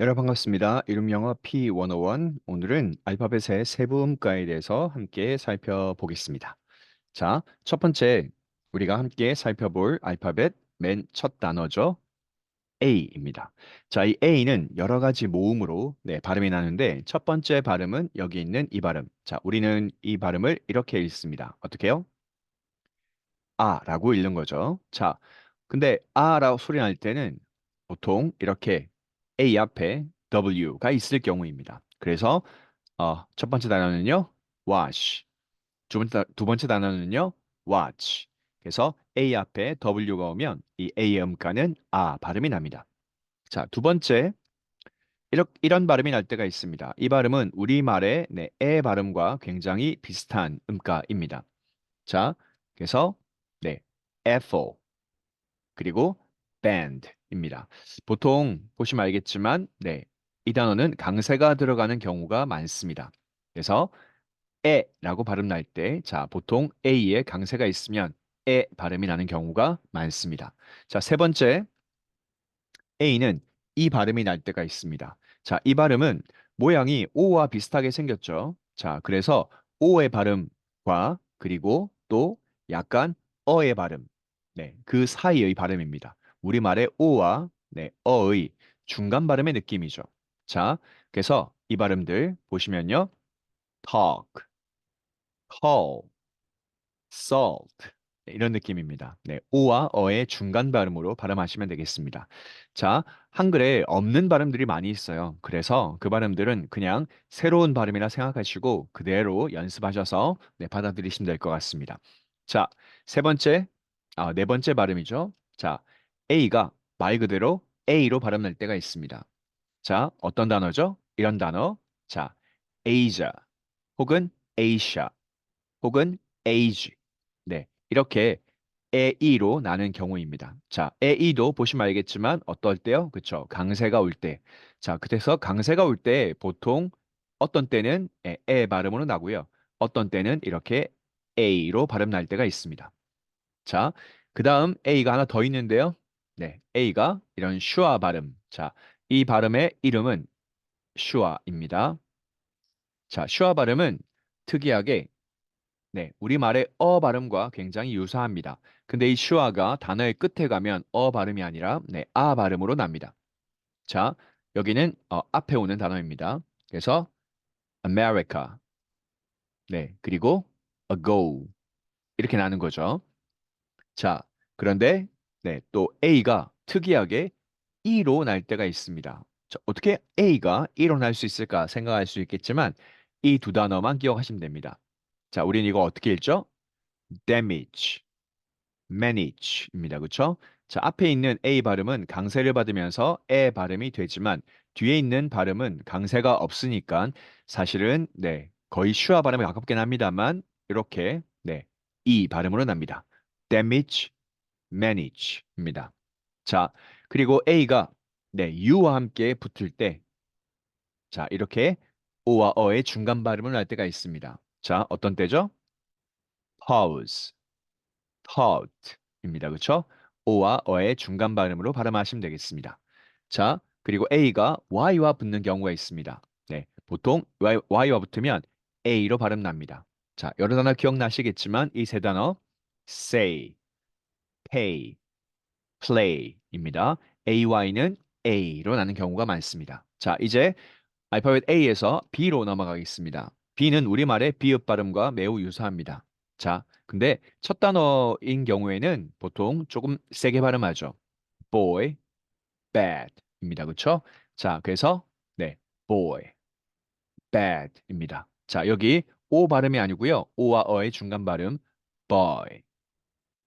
여러분 반갑습니다. 이름 영어 P101. 오늘은 알파벳의 세부음가에 대해서 함께 살펴보겠습니다. 자, 첫 번째 우리가 함께 살펴볼 알파벳 맨 첫 단어죠. A입니다. 자, 이 A는 여러 가지 모음으로 발음이 나는데 첫 번째 발음은 여기 있는 이 발음. 자, 우리는 이 발음을 이렇게 읽습니다. 어떻게요? 아라고 읽는 거죠. 자, 근데 아라고 소리 날 때는 보통 이렇게 A 앞에 W가 있을 경우입니다. 그래서 첫 번째 단어는요, wash. 두 번째 단어는요, watch. 그래서 A 앞에 W가 오면 이 A의 음가는 아 발음이 납니다. 자, 두 번째 이런 발음이 날 때가 있습니다. 이 발음은 우리말의 에 발음과 굉장히 비슷한 음가입니다. 자, 그래서 apple 그리고 band입니다. 보통 보시면 알겠지만, 이 단어는 강세가 들어가는 경우가 많습니다. 그래서 에라고 발음 날 때, 자, 보통 A에 강세가 있으면 에 발음이 나는 경우가 많습니다. 자, 세 번째, A는 이 발음이 날 때가 있습니다. 자, 이 발음은 모양이 O와 비슷하게 생겼죠. 자, 그래서 O의 발음과 그리고 또 약간 어의 발음, 그 사이의 발음입니다. 우리말의 O와 어의 중간 발음의 느낌이죠. 자, 그래서 이 발음들 보시면요. talk, call, salt 이런 느낌입니다. 오와 어의 중간 발음으로 발음하시면 되겠습니다. 자, 한글에 없는 발음들이 많이 있어요. 그래서 그 발음들은 그냥 새로운 발음이라 생각하시고 그대로 연습하셔서 받아들이시면 될 것 같습니다. 자, 네 번째 발음이죠. 자, A가 말 그대로 A로 발음날 때가 있습니다. 자, 어떤 단어죠? 이런 단어. 자, Asia 혹은 Asia 혹은 age. 이렇게 에이로 나는 경우입니다. 자, 에이도 보시면 알겠지만 어떨 때요? 그쵸? 강세가 올 때. 자, 그래서 강세가 올 때 보통 어떤 때는 에 발음으로 나고요. 어떤 때는 이렇게 A로 발음 날 때가 있습니다. 자, 그 다음 A가 하나 더 있는데요. A가 이런 슈아 발음. 자, 이 발음의 이름은 슈아입니다. 자, 슈아 발음은 특이하게 우리말의 어 발음과 굉장히 유사합니다. 근데 이 슈아가 단어의 끝에 가면 어 발음이 아니라 아 발음으로 납니다. 자, 여기는 앞에 오는 단어입니다. 그래서 America, 그리고 ago 이렇게 나는 거죠. 자, 그런데 또 A가 특이하게 E로 날 때가 있습니다. 자, 어떻게 A가 E로 날 수 있을까 생각할 수 있겠지만 이 두 단어만 기억하시면 됩니다. 자, 우린 이거 어떻게 읽죠? damage, manage입니다. 그렇죠? 자, 앞에 있는 A 발음은 강세를 받으면서 에 발음이 되지만 뒤에 있는 발음은 강세가 없으니까 사실은 거의 슈아 발음에 가깝긴 합니다만 이렇게 이 발음으로 납니다. damage, manage입니다. 자, 그리고 A가 U와 함께 붙을 때 자, 이렇게 O와 어의 중간 발음을 할 때가 있습니다. 자, 어떤 때죠? pause, taut입니다. 그렇죠? O와 어의 중간 발음으로 발음하시면 되겠습니다. 자, 그리고 A가 Y와 붙는 경우가 있습니다. 보통 Y와 붙으면 A로 발음 납니다. 자, 여러 단어 기억나시겠지만 이 세 단어 say, pay, play입니다. AY는 A로 나는 경우가 많습니다. 자, 이제 알파벳 A에서 B로 넘어가겠습니다. B는 우리말의 비읍 발음과 매우 유사합니다. 자, 근데 첫 단어인 경우에는 보통 조금 세게 발음하죠. boy, bad입니다. 그렇죠? 자, 그래서 boy, bad입니다. 자, 여기 O 발음이 아니고요. O와 어의 중간 발음 boy,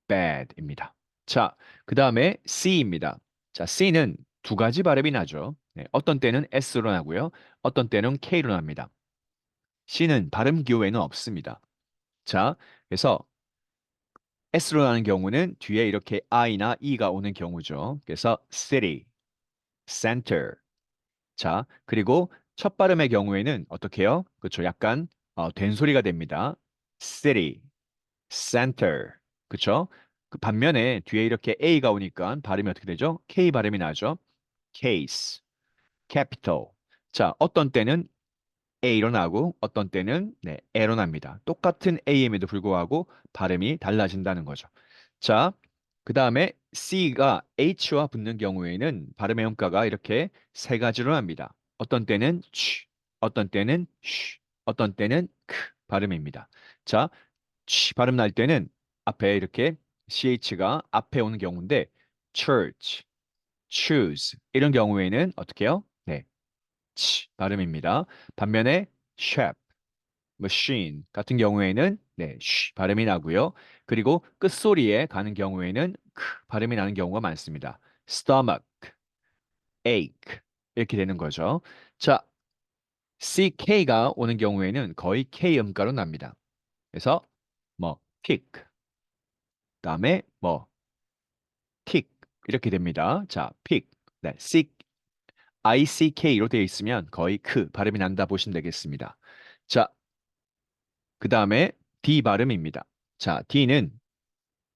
bad입니다. 자, 그 다음에 C입니다. 자, C는 두 가지 발음이 나죠. 어떤 때는 S로 나고요. 어떤 때는 K로 납니다. C는 발음 기호에는 없습니다. 자, 그래서 S로 나는 경우는 뒤에 이렇게 I나 E가 오는 경우죠. 그래서 city, center. 자, 그리고 첫 발음의 경우에는 어떻게 해요? 그렇죠. 약간 된소리가 됩니다. city, center. 그렇죠? 그 반면에 뒤에 이렇게 A가 오니까 발음이 어떻게 되죠? K 발음이 나죠. case, capital. 자, 어떤 때는 A로 나고 어떤 때는 네, A로 납니다. 똑같은 A임에도 불구하고 발음이 달라진다는 거죠. 자, 그 다음에 C가 H와 붙는 경우에는 발음의 음가가 이렇게 세 가지로 납니다. 어떤 때는 취, 어떤 때는 쉬, 어떤 때는 크 발음입니다. 자, 취 발음 날 때는 앞에 이렇게 CH가 앞에 오는 경우인데 church, choose 이런 경우에는 어떻게 해요? 네, 치 발음입니다. 반면에 chef, machine 같은 경우에는 네, 쉬 발음이 나고요. 그리고 끝소리에 가는 경우에는 크 발음이 나는 경우가 많습니다. stomach, ache 이렇게 되는 거죠. 자, CK가 오는 경우에는 거의 K 음가로 납니다. 그래서 뭐 pick, 그다음에 뭐 tick 이렇게 됩니다. 자, pick, 네, ICK로 되어 있으면 거의 크 발음이 난다 보시면 되겠습니다. 자, 그 다음에 D 발음입니다. 자, D는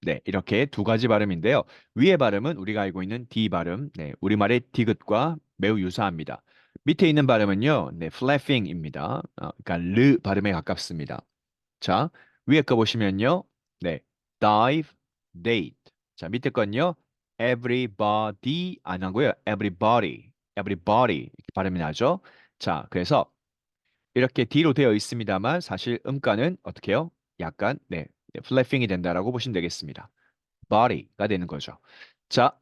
네, 이렇게 두 가지 발음인데요. 위의 발음은 우리가 알고 있는 D 발음, 네, 우리말의 디귿과 매우 유사합니다. 밑에 있는 발음은요, 네, flapping입니다. 그러니까 르 발음에 가깝습니다. 자, 위에 거 보시면요, 네, dive, date. 자, 밑에 건요, everybody 안 하고요, everybody 이렇게 발음이 나죠. 자, 그래서 이렇게 D로 되어 있습니다만 사실 음가는 어떻게 해요? 약간 네, 플래핑이 된다라고 보시면 되겠습니다. body가 되는 거죠. 자,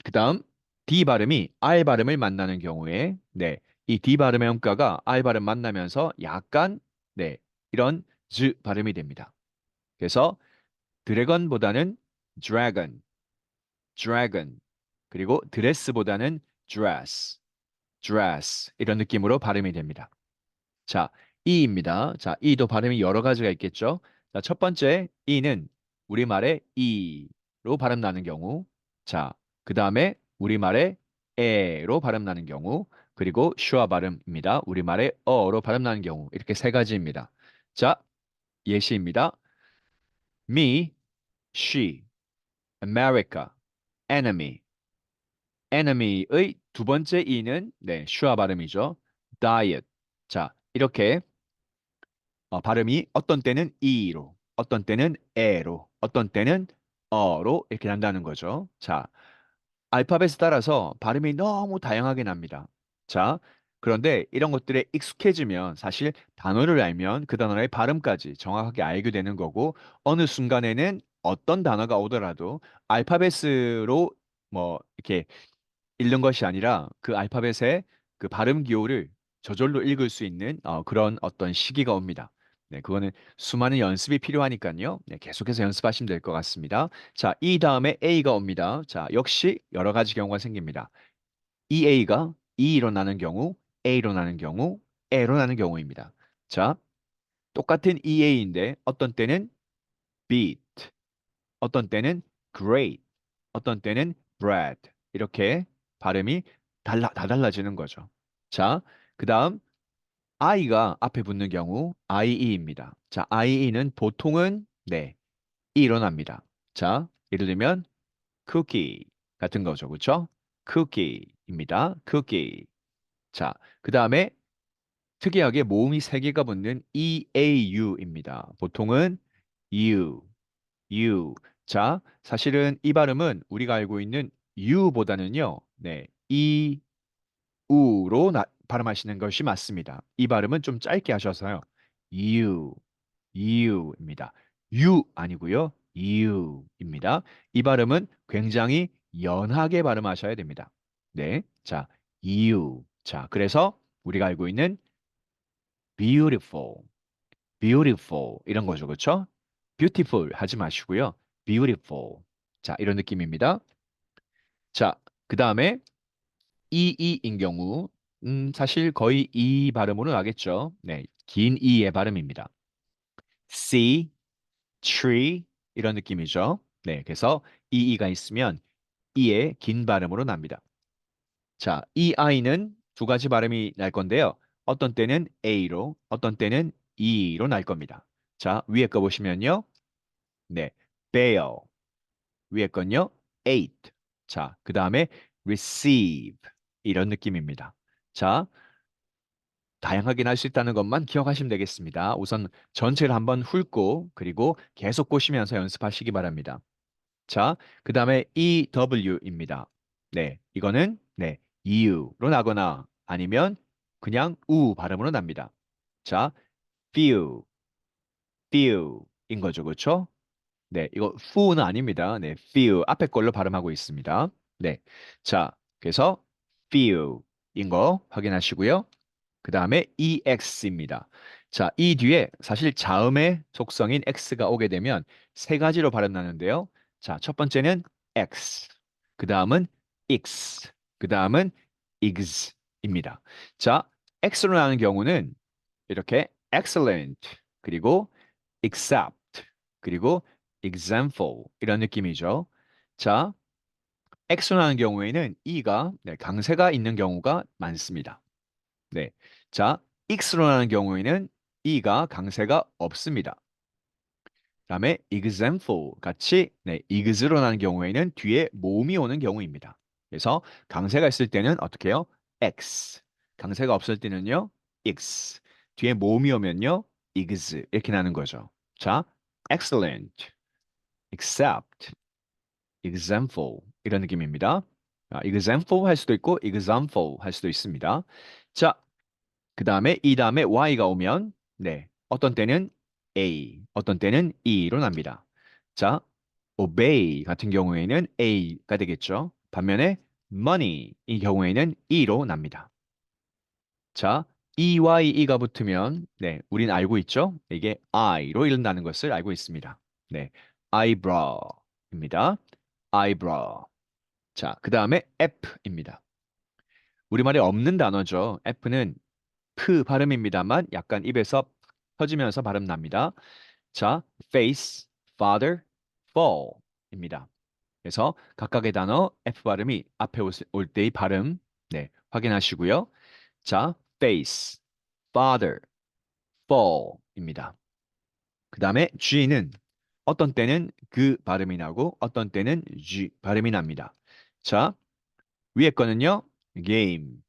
그다음 D 발음이 R 발음을 만나는 경우에 네, 이 D 발음의 음가가 R 발음 만나면서 약간 네, 이런 즈 발음이 됩니다. 그래서 드래곤보다는 dragon, dragon. 그리고 드레스보다는 dress 이런 느낌으로 발음이 됩니다. 자, 이입니다. 자, 이도 발음이 여러 가지가 있겠죠. 자, 첫 번째 이는 우리말의 이로 발음 나는 경우. 자, 그 다음에 우리말의 에로 발음 나는 경우. 그리고 슈아 발음입니다. 우리말의 어로 발음 나는 경우. 이렇게 세 가지입니다. 자, 예시입니다. me, she, America, enemy. enemy의 두 번째 이는 네, 슈아 발음이죠. diet. 자, 이렇게 발음이 어떤 때는 이로, 어떤 때는 에로, 어떤 때는 어로 이렇게 난다는 거죠. 자, 알파벳에 따라서 발음이 너무 다양하게 납니다. 자, 그런데 이런 것들에 익숙해지면 사실 단어를 알면 그 단어의 발음까지 정확하게 알게 되는 거고 어느 순간에는 어떤 단어가 오더라도 알파벳으로 뭐 이렇게 읽는 것이 아니라 그 알파벳의 그 발음 기호를 저절로 읽을 수 있는 그런 어떤 시기가 옵니다. 네, 그거는 수많은 연습이 필요하니까요. 네, 계속해서 연습하시면 될 것 같습니다. 자, 이 다음에 A가 옵니다. 자, 역시 여러 가지 경우가 생깁니다. 이 A가 E로 나는 경우, A로 나는 경우, A로 나는 경우입니다. 자, 똑같은 EA인데 어떤 때는 beat, 어떤 때는 great, 어떤 때는 bread 이렇게 발음이 다 달라지는 거죠. 자, 그 다음 I가 앞에 붙는 경우 IE입니다. 자, IE는 보통은 네, E로 납니다. 자, 예를 들면 cookie 같은 거죠. 그렇죠? cookie입니다. cookie. 자, 그 다음에 특이하게 모음이 세 개가 붙는 EAU입니다. 보통은 you, you. 자, 사실은 이 발음은 우리가 알고 있는 you보다는요, 네, 이, 우로 발음하시는 것이 맞습니다. 이 발음은 좀 짧게 하셔서요. you, you입니다. you 아니고요. you입니다. 이 발음은 굉장히 연하게 발음하셔야 됩니다. 네, 자, you. 자, 그래서 우리가 알고 있는 beautiful, beautiful 이런 거죠. 그렇죠? beautiful 하지 마시고요. beautiful. 자, 이런 느낌입니다. 자, 그 다음에 이인 경우 사실 거의 이 발음으로 나겠죠. 네, 긴 이의 발음입니다. sea, tree 이런 느낌이죠. 네, 그래서 이가 있으면 이의 긴 발음으로 납니다. 자, 이 아이는 두 가지 발음이 날 건데요. 어떤 때는 A로, 어떤 때는 E로 날 겁니다. 자, 위에 거 보시면요. 네, bail. 위에 건요. eight. 자, 그 다음에 receive. 이런 느낌입니다. 자, 다양하게 할 수 있다는 것만 기억하시면 되겠습니다. 우선 전체를 한번 훑고 그리고 계속 보시면서 연습하시기 바랍니다. 자, 그 다음에 EW입니다. 네, 이거는 네, 이유로 나거나 아니면 그냥 우 발음으로 납니다. 자, feel, feel인 거죠, 그렇죠? 네, 이거 foo는 아닙니다. 네, feel 앞에 걸로 발음하고 있습니다. 네, 자, 그래서 feel인 거 확인하시고요. 그 다음에 EX입니다. 자, 이 뒤에 사실 자음의 속성인 X가 오게 되면 세 가지로 발음 나는데요. 자, 첫 번째는 X, 그 다음은 X, 그 다음은 IGS입니다. 자, X로 나는 경우는 이렇게 excellent, 그리고 except, 그리고 example 이런 느낌이죠. 자, X로 나는 경우에는 E가 네, 강세가 있는 경우가 많습니다. 네. 자, 익스로 나는 경우에는 이가 강세가 없습니다. 그다음에 example 같이 네, 이그즈로 나는 경우에는 뒤에 모음이 오는 경우입니다. 그래서 강세가 있을 때는 어떻게 해요? x. 강세가 없을 때는요, x. 뒤에 모음이 오면요, 이그즈 이렇게 나는 거죠. 자, excellent, except, example 이런 느낌입니다. example 할 수도 있고 example 할 수도 있습니다. 자, 그 다음에 이 다음에 y가 오면 네 어떤 때는 a, 어떤 때는 e로 납니다. 자, obey 같은 경우에는 a가 되겠죠. 반면에 money 이 경우에는 e로 납니다. 자, e와 e가 붙으면 네 우린 알고 있죠. 이게 i로 읽는다는 것을 알고 있습니다. 네, eyebrow입니다. eyebrow. 자, 그 다음에 f입니다. 우리말에 없는 단어죠. f는 프 발음입니다만 약간 입에서 터지면서 발음 납니다. 자, face, father, fall입니다. 그래서 각각의 단어 F 발음이 앞에 올 때의 발음 네, 확인하시고요. 자, face, father, fall입니다. 그 다음에 G는 어떤 때는 그 발음이 나고 어떤 때는 G 발음이 납니다. 자, 위에 거는요. game,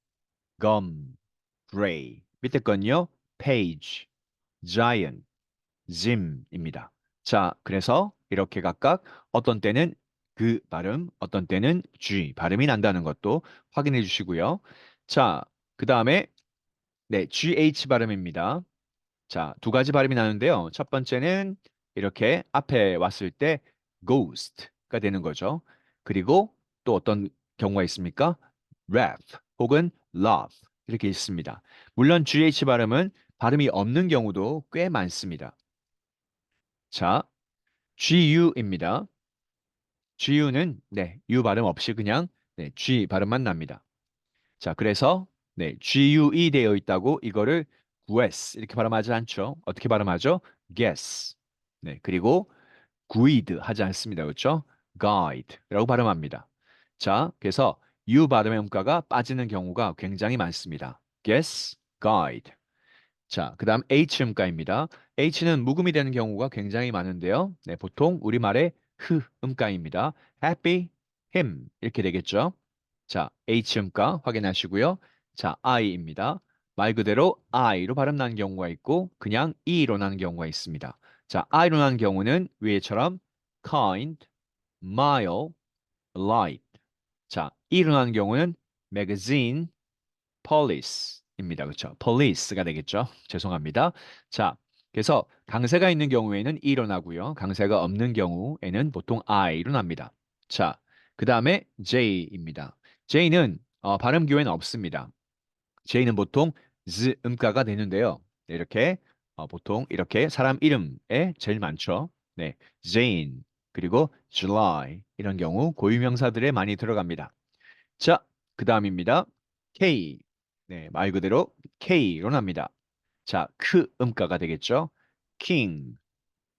gum, gray. 밑에 건요. page, giant, gym입니다. 자, 그래서 이렇게 각각 어떤 때는 그 발음, 어떤 때는 G 발음이 난다는 것도 확인해 주시고요. 자, 그 다음에 네, GH 발음입니다. 자, 두 가지 발음이 나는데요. 첫 번째는 이렇게 앞에 왔을 때 ghost가 되는 거죠. 그리고 또 어떤 경우가 있습니까? wrath 혹은 love 이렇게 있습니다. 물론 GH 발음은 발음이 없는 경우도 꽤 많습니다. 자, GU입니다. GU는 네, U 발음 없이 그냥 네, G 발음만 납니다. 자, 그래서 네, GUE 되어 있다고 이거를 guess 이렇게 발음하지 않죠. 어떻게 발음하죠? guess. 네, 그리고 guide 하지 않습니다. 그렇죠? guide라고 발음합니다. 자, 그래서 U 발음의 음가가 빠지는 경우가 굉장히 많습니다. guess, guide. 자, 그다음 H 음가입니다. H는 묵음이 되는 경우가 굉장히 많은데요. 네, 보통 우리말의 흐 음가입니다. happy, him 이렇게 되겠죠. 자, H 음가 확인하시고요. 자, I입니다. 말 그대로 I로 발음 나는 경우가 있고 그냥 E로 나는 경우가 있습니다. 자, I로 나는 경우는 위에처럼 kind, mile, light. 자, E로 나는 경우는 magazine, police입니다. 그렇죠? police가 되겠죠? 죄송합니다. 자, 그래서 강세가 있는 경우에는 E로 나고요. 강세가 없는 경우에는 보통 I로 납니다. 자, 그 다음에 J입니다. J는 발음 기회는 없습니다. J는 보통 Z 음가가 되는데요. 네, 이렇게 보통 이렇게 사람 이름에 제일 많죠. 네, Jane 그리고 July 이런 경우 고유명사들에 많이 들어갑니다. 자, 그 다음입니다. K. 네, 말 그대로 K로 납니다. 자, 크 음가가 되겠죠. king,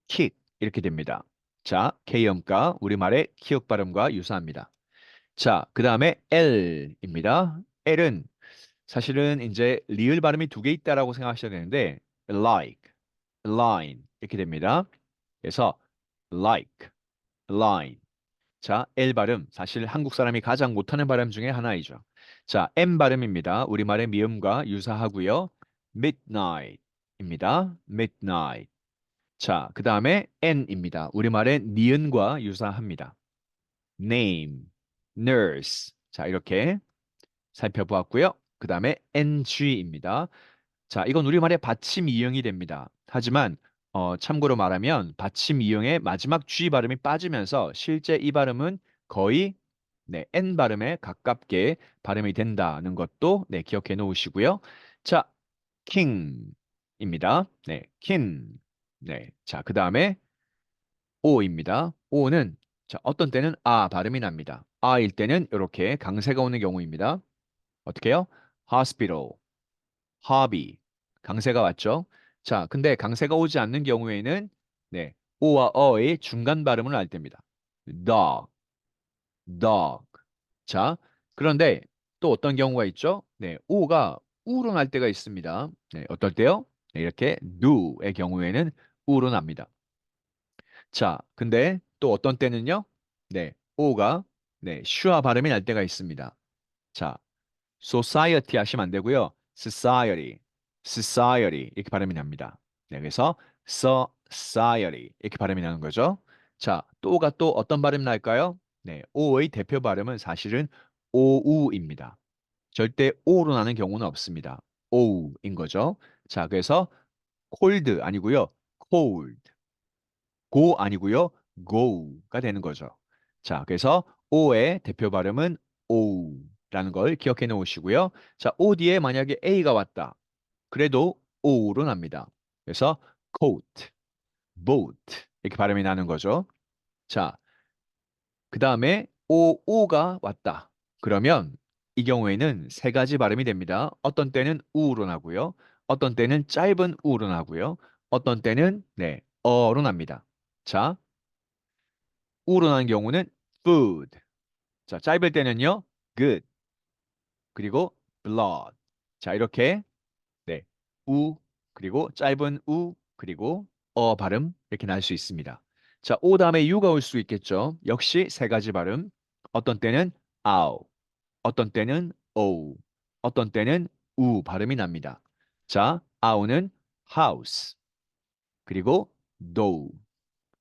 kick 이렇게 됩니다. 자, K 음가 우리말의 키읔 발음과 유사합니다. 자, 그 다음에 L입니다. L은 사실은 이제 리을 발음이 두 개 있다라고 생각하셔야 되는데 like, line 이렇게 됩니다. 그래서 like, line. 자, L 발음. 사실 한국 사람이 가장 못하는 발음 중에 하나이죠. 자, M 발음입니다. 우리말의 미음과 유사하고요. midnight입니다. midnight. 자, 그 다음에 N입니다. 우리말의 니은과 유사합니다. name, nurse. 자, 이렇게 살펴보았고요. 그 다음에 ng입니다. 자, 이건 우리말의 받침 이응이 됩니다. 하지만 참고로 말하면 받침 이응의 마지막 G 발음이 빠지면서 실제 이 발음은 거의 네, N 발음에 가깝게 발음이 된다는 것도 네, 기억해 놓으시고요. 자, king입니다. 네, king. 네, 자, 그 다음에 O입니다. O는 자, 어떤 때는 아 발음이 납니다. 아일 때는 이렇게 강세가 오는 경우입니다. 어떻게 해요? hospital, hobby. 강세가 왔죠? 자, 근데 강세가 오지 않는 경우에는 네, 오와 어의 중간 발음을 할 때입니다. dog, dog. 자, 그런데 또 어떤 경우가 있죠? 네, 오가 우로 날 때가 있습니다. 네, 어떨 때요? 네, 이렇게 do의 경우에는 우로 납니다. 자, 근데 또 어떤 때는요? 네, 오가 네, 슈아 발음이 날 때가 있습니다. 자, society 하시면 안 되고요. society, society 이렇게 발음이 납니다. 네, 그래서 society 이렇게 발음이 나는 거죠. 자, 또가 또 어떤 발음이 날까요? 네, 오의 대표 발음은 사실은 오우입니다. 절대 오로 나는 경우는 없습니다. 오우인 거죠. 자, 그래서 cold 아니고요. cold. go 아니고요. go가 되는 거죠. 자, 그래서 o의 대표 발음은 o라는 걸 기억해 놓으시고요. 자, o 뒤에 만약에 a가 왔다. 그래도 o로 납니다. 그래서 coat, boat 이렇게 발음이 나는 거죠. 자, 그 다음에 o가 왔다. 그러면 이 경우에는 세 가지 발음이 됩니다. 어떤 때는 우로 나고요. 어떤 때는 짧은 우로 나고요. 어떤 때는 네, 어로 납니다. 자, 우러나는 경우는 food. 자, 짧을 때는요. good. 그리고 blood. 자, 이렇게 네. 우 그리고 짧은 우 그리고 어 발음 이렇게 날 수 있습니다. 자, 오 다음에 유가 올 수 있겠죠. 역시 세 가지 발음. 어떤 때는 아우, 어떤 때는 오우, 어떤 때는 우 발음이 납니다. 자, 아우는 house, 그리고 do,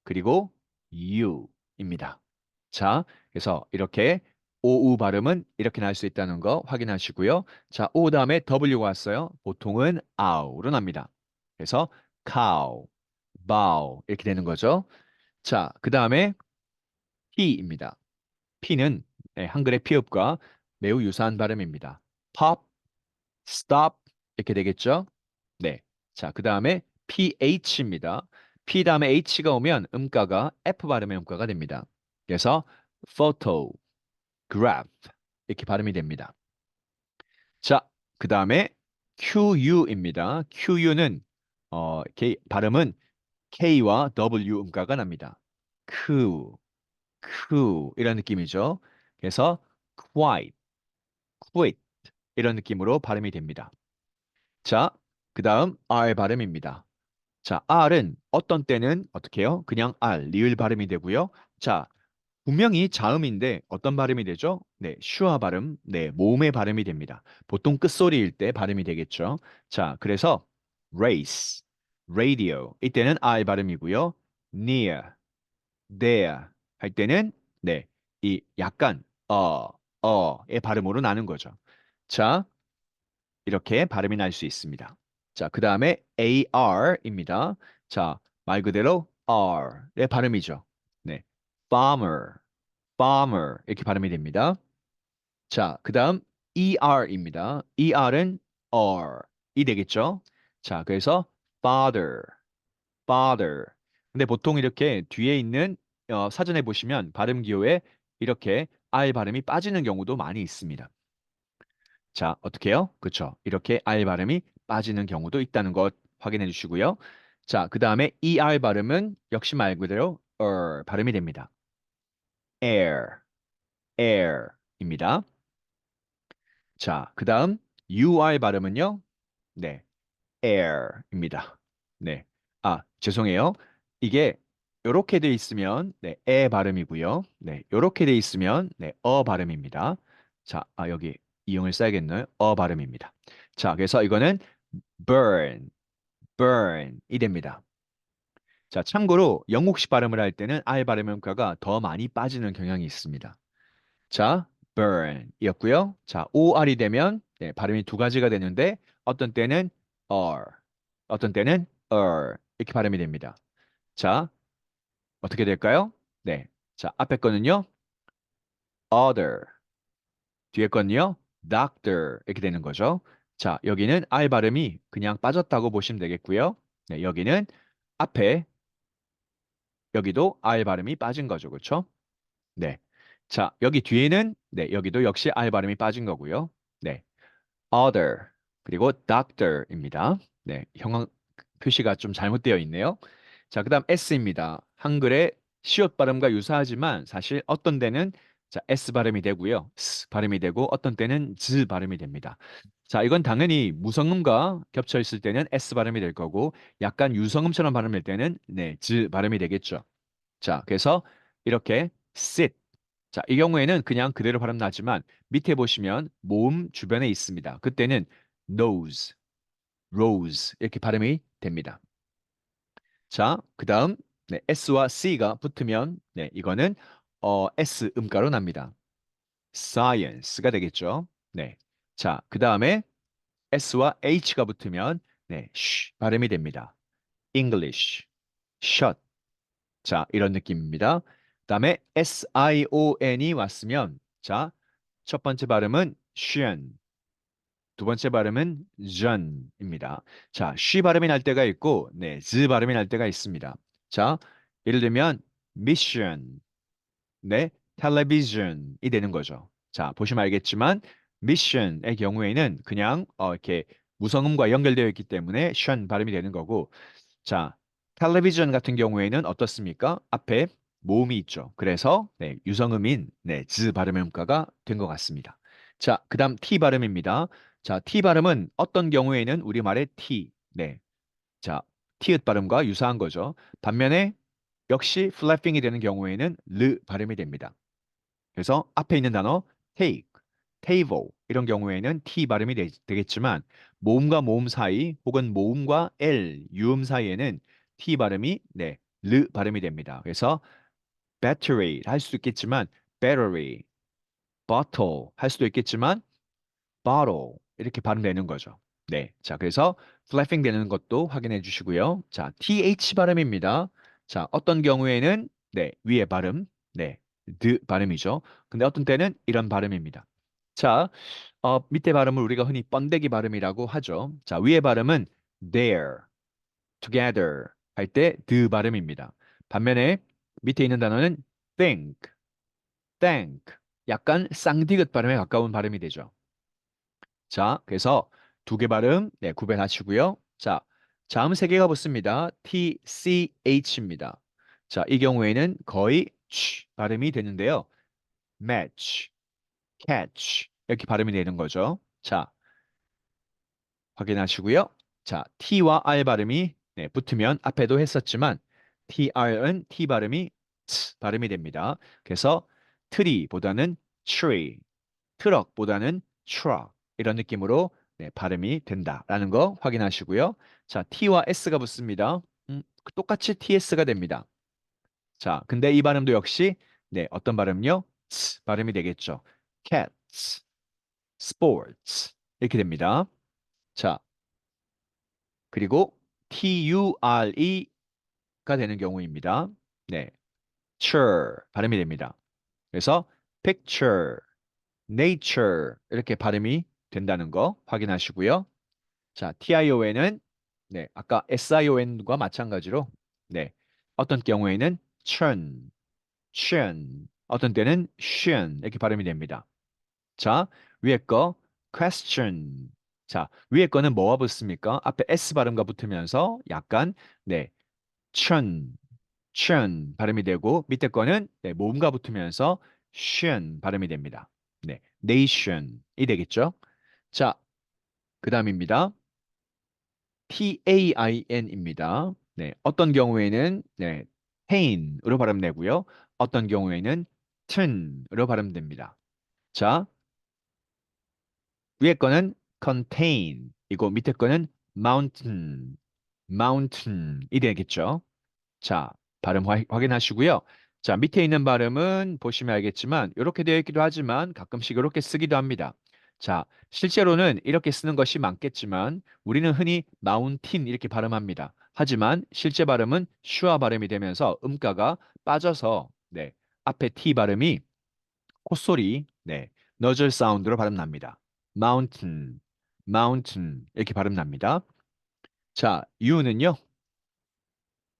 그리고 you입니다. 자, 그래서 이렇게 오우 발음은 이렇게 날 수 있다는 거 확인하시고요. 자, 오 다음에 W가 왔어요. 보통은 아우로 납니다. 그래서 cow, bow 이렇게 되는 거죠. 자, 그 다음에 P입니다. P는 네, 한글의 피읍과 매우 유사한 발음입니다. pop, stop 이렇게 되겠죠? 네. 자, 그 다음에 PH입니다. P 다음에 H가 오면 음가가 F 발음의 음가가 됩니다. 그래서 photo, graph 이렇게 발음이 됩니다. 자, 그 다음에 QU입니다. QU는 발음은 K와 W 음가가 납니다. Q, Q 이런 느낌이죠. 그래서 quite, quit 이런 느낌으로 발음이 됩니다. 자, 그 다음 R 발음입니다. 자, R은 어떤 때는 어떻게 해요? 그냥 R, 리을 발음이 되고요. 자, 분명히 자음인데 어떤 발음이 되죠? 네, 슈아 발음, 네, 모음의 발음이 됩니다. 보통 끝소리일 때 발음이 되겠죠. 자, 그래서 race, radio 이때는 R 발음이고요. near, there 할 때는 네, 이 약간 어의 발음으로 나는 거죠. 자, 이렇게 발음이 날 수 있습니다. 자, 그 다음에 AR입니다. 자, 말 그대로 R의 발음이죠. 네, farmer, farmer 이렇게 발음이 됩니다. 자, 그 다음 ER입니다. ER은 R이 되겠죠. 자, 그래서 father, father. 근데 보통 이렇게 뒤에 있는 사전에 보시면 발음 기호에 이렇게 R 발음이 빠지는 경우도 많이 있습니다. 자, 어떻게 해요? 그쵸. 이렇게 R 발음이 빠지는 경우도 있다는 것 확인해 주시고요. 자, 그 다음에 ER 발음은 역시 말 그대로 발음이 됩니다. air, air입니다. 자, 그 다음 UR 발음은요. 네, air입니다. 네. 아, 죄송해요. 이게 요렇게 돼 있으면 네, 에 발음이고요. 네, 요렇게 돼 있으면 네, 어 발음입니다. 자, 여기 이응을 써야겠네요. 어 발음입니다. 자, 그래서 이거는 burn, burn 이 됩니다. 자, 참고로 영국식 발음을 할 때는 R 발음 효과가 더 많이 빠지는 경향이 있습니다. 자, burn 이었고요. 자, OR이 되면 네, 발음이 두 가지가 되는데 어떤 때는 R, 어떤 때는 이렇게 발음이 됩니다. 자, 어떻게 될까요? 네. 자, 앞에 거는요. other, 뒤에 거는요. doctor 이렇게 되는 거죠. 자, 여기는 R 발음이 그냥 빠졌다고 보시면 되겠고요. 네, 여기는 앞에 여기도 R 발음이 빠진 거죠. 그렇죠? 네. 자, 여기 뒤에는 네, 여기도 역시 R 발음이 빠진 거고요. 네. other 그리고 doctor입니다. 네, 형광 표시가 좀 잘못되어 있네요. 자, 그다음 S입니다. 한글의 시옷 발음과 유사하지만 사실 어떤 데는 자, S 발음이 되고요. S 발음이 되고 어떤 때는 Z 발음이 됩니다. 자, 이건 당연히 무성음과 겹쳐 있을 때는 S 발음이 될 거고 약간 유성음처럼 발음할 때는 네, Z 발음이 되겠죠. 자, 그래서 이렇게 sit. 자, 이 경우에는 그냥 그대로 발음 나지만 밑에 보시면 모음 주변에 있습니다. 그때는 nose, rose 이렇게 발음이 됩니다. 자, 그다음 네, S와 C가 붙으면 네, 이거는 S 음가로 납니다. science가 되겠죠. 네. 자, 그다음에 S와 H가 붙으면 네, 쉬 발음이 됩니다. English, shut. 자, 이런 느낌입니다. 그다음에 SION이 왔으면 자, 첫 번째 발음은 쉬언, 두 번째 발음은 전입니다. 자, 쉬 발음이 날 때가 있고 네, 즈 발음이 날 때가 있습니다. 자, 예를 들면 mission, 네, television이 되는 거죠. 자, 보시면 알겠지만 mission의 경우에는 그냥 이렇게 무성음과 연결되어 있기 때문에 션 발음이 되는 거고 자, 텔레비전 같은 경우에는 어떻습니까? 앞에 모음이 있죠. 그래서 네, 유성음인 네, 즈 발음의 음가가 된 것 같습니다. 자, 그다음 T 발음입니다. 자, T 발음은 어떤 경우에는 우리말의 T, 네, 자, 티읕 발음과 유사한 거죠. 반면에 역시 플래핑이 되는 경우에는 르 발음이 됩니다. 그래서 앞에 있는 단어 take, table 이런 경우에는 T 발음이 되겠지만 모음과 모음 사이 혹은 모음과 L, 유음 사이에는 T 발음이 네, 르 발음이 됩니다. 그래서 battery 할 수도 있겠지만 battery, bottle 할 수도 있겠지만 bottle 이렇게 발음되는 거죠. 네. 자, 그래서 flapping 되는 것도 확인해 주시고요. 자, TH 발음입니다. 자, 어떤 경우에는 네, 위에 발음, 네, 드 발음이죠. 근데 어떤 때는 이런 발음입니다. 자, 밑에 발음을 우리가 흔히 번데기 발음이라고 하죠. 자, 위에 발음은 there, together 할 때 드 발음입니다. 반면에 밑에 있는 단어는 think, thank, 약간 쌍디귿 발음에 가까운 발음이 되죠. 자, 그래서 두 개 발음 네, 구별하시고요. 자, 다음 세 개가 붙습니다. T, C, H입니다. 자, 이 경우에는 거의 치 발음이 되는데요. match, catch 이렇게 발음이 되는 거죠. 자, 확인하시고요. 자, T와 R 발음이 네, 붙으면 앞에도 했었지만 TR은 T 발음이 츠 발음이 됩니다. 그래서 트리보다는 tree, 트럭보다는 truck 이런 느낌으로 네, 발음이 된다라는 거 확인하시고요. 자, T와 S가 붙습니다. 똑같이 TS가 됩니다. 자, 근데 이 발음도 역시 네, 어떤 발음요? 스 발음이 되겠죠. cats, sports 이렇게 됩니다. 자, 그리고 TURE가 되는 경우입니다. 네, ture 발음이 됩니다. 그래서 picture, nature 이렇게 발음이 된다는 거 확인하시고요. 자, TION은 네, 아까 SION과 마찬가지로 네, 어떤 경우에는 churn, churn, 어떤 때는 shun 이렇게 발음이 됩니다. 자, 위에 거 question. 자, 위에 거는 뭐와 붙습니까? 앞에 S 발음과 붙으면서 약간 네, chun, chun 발음이 되고 밑에 거는 네, 모음과 붙으면서 shun 발음이 됩니다. 네, nation이 되겠죠? 자, 그다음입니다. TAIN입니다. 네, 어떤 경우에는 네, contain으로 발음되고요. 어떤 경우에는 튼으로 발음됩니다. 자, 위에 거는 contain 이고 밑에 거는 mountain이 되겠죠. 자, 발음 확인하시고요. 자, 밑에 있는 발음은 보시면 알겠지만 이렇게 되어 있기도 하지만 가끔씩 이렇게 쓰기도 합니다. 자, 실제로는 이렇게 쓰는 것이 많겠지만 우리는 흔히 마운틴 이렇게 발음합니다. 하지만 실제 발음은 슈아 발음이 되면서 음가가 빠져서 네, 앞에 T 발음이 콧소리, 네, 너절 사운드로 발음납니다. mountain, mountain 이렇게 발음납니다. 자, U는요.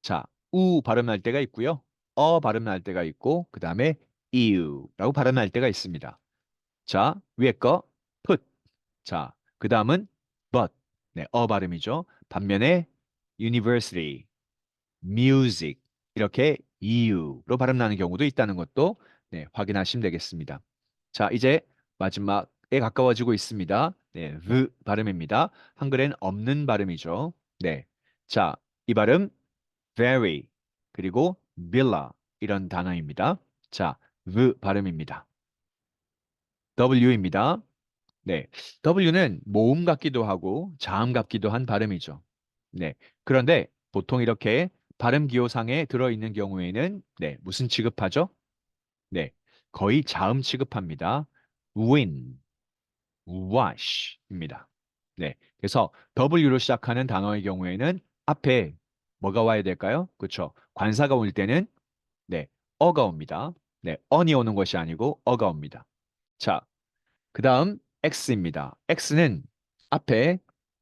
자, 우 발음날 때가 있고요. 어 발음날 때가 있고 그 다음에 이유라고 발음날 때가 있습니다. 자, 위에 거 put. 자, 그 다음은 but. 네, 어 발음이죠. 반면에 university, music 이렇게 이유로 발음나는 경우도 있다는 것도 네, 확인하시면 되겠습니다. 자, 이제 마지막에 가까워지고 있습니다. 네, v 발음입니다. 한글엔 없는 발음이죠. 네. 자, 이 발음 very 그리고 villa 이런 단어입니다. 자, v 발음입니다. w입니다. 네, w는 모음 같기도 하고 자음 같기도 한 발음이죠. 네, 그런데 보통 이렇게 발음 기호상에 들어있는 경우에는 네, 무슨 취급하죠? 네, 거의 자음 취급합니다. win, wash입니다. 네, 그래서 W로 시작하는 단어의 경우에는 앞에 뭐가 와야 될까요? 그렇죠. 관사가 올 때는 네, 어가 옵니다. 네, 언이 오는 것이 아니고 어가 옵니다. 자, 그 다음 X입니다. X는 앞에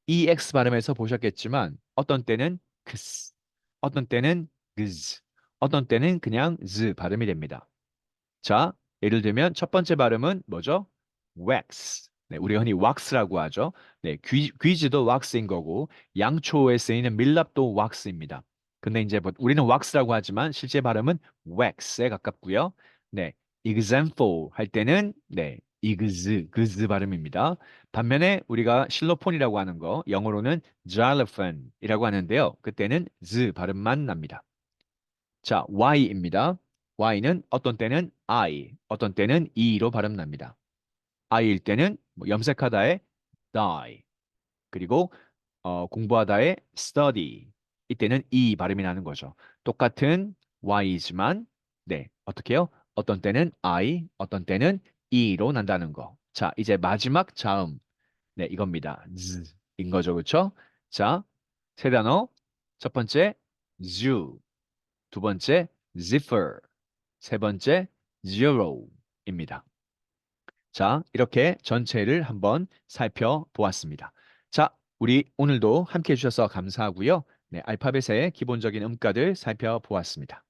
EX 발음에서 보셨겠지만 어떤 때는 크스, 어떤 때는 그즈, 어떤 때는 그냥 즈 발음이 됩니다. 자, 예를 들면 첫 번째 발음은 뭐죠? wax. 네, 우리 흔히 wax라고 하죠. 네, 귀지도 wax인 거고 양초에 쓰이는 밀랍도 wax입니다. 근데 이제 뭐 우리는 wax라고 하지만 실제 발음은 wax에 가깝고요. 네, example 할 때는 네, 그즈 발음입니다. 반면에 우리가 실로폰이라고 하는 거 영어로는 xylophon이라고 하는데요. 그때는 z 발음만 납니다. 자, Y입니다. Y는 어떤 때는 I, 어떤 때는 E로 발음납니다. I일 때는 뭐 염색하다의 die, 그리고 공부하다의 study. 이때는 E 발음이 나는 거죠. 똑같은 Y이지만, 네, 어떻게 해요? 어떤 때는 I, 어떤 때는 E로 난다는 거. 자, 이제 마지막 자음. 네, 이겁니다. z인 거죠, 그렇죠? 자, 세 단어. 첫 번째, zoo. 두 번째, ziffer. 세 번째, zero입니다. 자, 이렇게 전체를 한번 살펴보았습니다. 자, 우리 오늘도 함께 해주셔서 감사하고요. 네, 알파벳의 기본적인 음가들 살펴보았습니다.